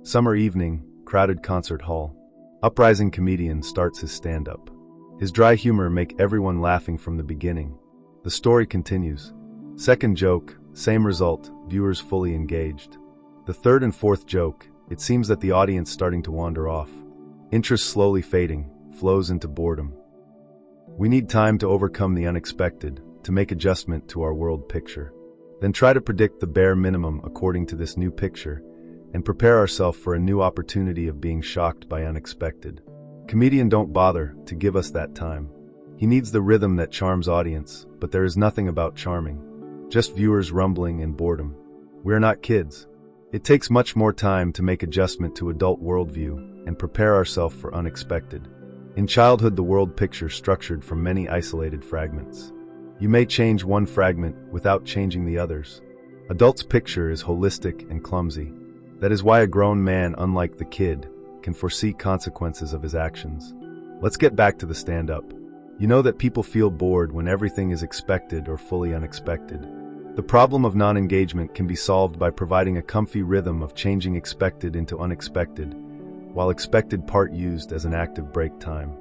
Summer evening, crowded concert hall. Uprising comedian starts his stand-up. His dry humor make everyone laughing from the beginning. The story continues. Second joke, same result, viewers fully engaged. The third and fourth joke, it seems that the audience starting to wander off. Interest slowly fading, flows into boredom. We need time to overcome the unexpected, to make adjustment to our world picture. Then try to predict the bare minimum according to this new picture, and prepare ourselves for a new opportunity of being shocked by unexpected. Comedian don't bother to give us that time. He needs the rhythm that charms audience, but there is nothing about charming. Just viewers rumbling and boredom. We are not kids. It takes much more time to make adjustment to adult worldview and prepare ourselves for unexpected. In childhood, the world picture structured from many isolated fragments. You may change one fragment without changing the others. Adult's picture is holistic and clumsy. That is why a grown man, unlike the kid, can foresee consequences of his actions. Let's get back to the stand-up. You know that people feel bored when everything is expected or fully unexpected. The problem of non-engagement can be solved by providing a comfy rhythm of changing expected into unexpected, while expected part used as an active break time.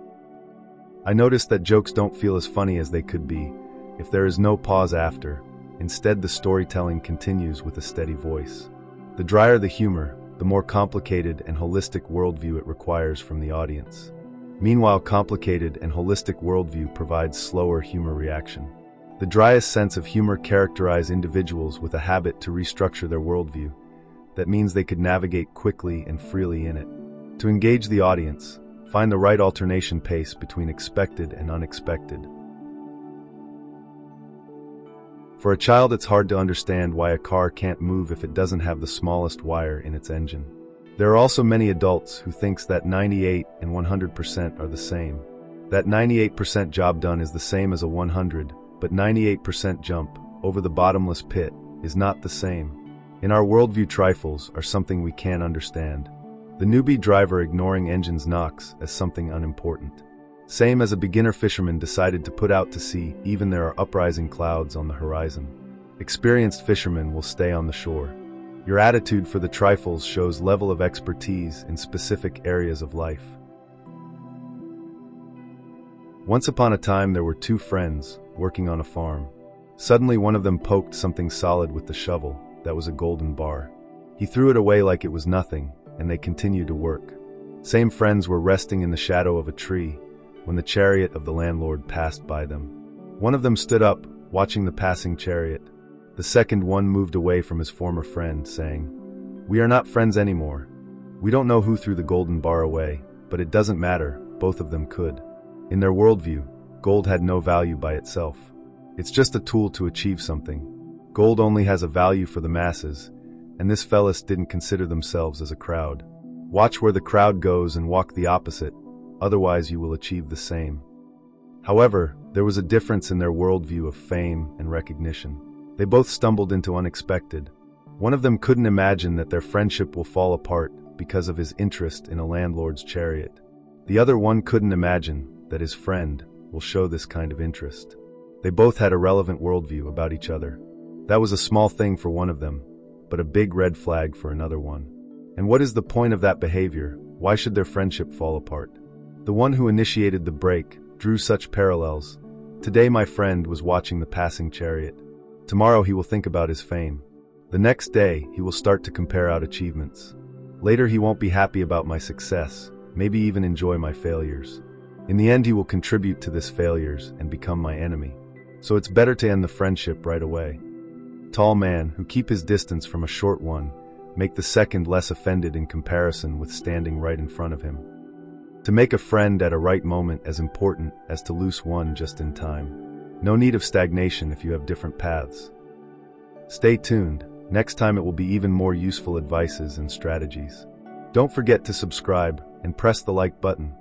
I noticed that jokes don't feel as funny as they could be if there is no pause after. Instead, the storytelling continues with a steady voice. The drier the humor, the more complicated and holistic worldview it requires from the audience. Meanwhile, complicated and holistic worldview provides slower humor reaction. The driest sense of humor characterize individuals with a habit to restructure their worldview. That means they could navigate quickly and freely in it. To engage the audience, find the right alternation pace between expected and unexpected. For a child, it's hard to understand why a car can't move if it doesn't have the smallest wire in its engine. There are also many adults who thinks that 98 and 100% are the same. That 98% job done is the same as a 100, but 98% jump over the bottomless pit is not the same. In our worldview, trifles are something we can't understand. The newbie driver ignoring engine's knocks as something unimportant. Same as a beginner fisherman decided to put out to sea even there are uprising clouds on the horizon. Experienced fishermen will stay on the shore. Your attitude for the trifles shows level of expertise in specific areas of life. Once upon a time, there were two friends working on a farm. Suddenly, one of them poked something solid with the shovel. That was a golden bar. He threw it away like it was nothing, and they continued to work. Same friends were resting in the shadow of a tree when the chariot of the landlord passed by them. One of them stood up, watching the passing chariot. The second one moved away from his former friend, saying, "We are not friends anymore. We don't know who threw the golden bar away, but it doesn't matter, both of them could." In their worldview, gold had no value by itself. It's just a tool to achieve something. Gold only has a value for the masses, and this fellas didn't consider themselves as a crowd. Watch where the crowd goes and walk the opposite. Otherwise you will achieve the same. However, there was a difference in their worldview of fame and recognition. They both stumbled into unexpected. One of them couldn't imagine that their friendship will fall apart because of his interest in a landlord's chariot. The other one couldn't imagine that his friend will show this kind of interest. They both had a relevant worldview about each other. That was a small thing for one of them, but a big red flag for another one. And what is the point of that behavior? Why should their friendship fall apart? The one who initiated the break drew such parallels. Today my friend was watching the passing chariot. Tomorrow he will think about his fame. The next day he will start to compare out achievements. Later he won't be happy about my success, maybe even enjoy my failures. In the end he will contribute to this failures and become my enemy. So it's better to end the friendship right away. Tall man who keep his distance from a short one, make the second less offended in comparison with standing right in front of him. To make a friend at a right moment as important as to lose one just in time. No need of stagnation if you have different paths. Stay tuned. Next time it will be even more useful advices and strategies. Don't forget to subscribe and press the like button.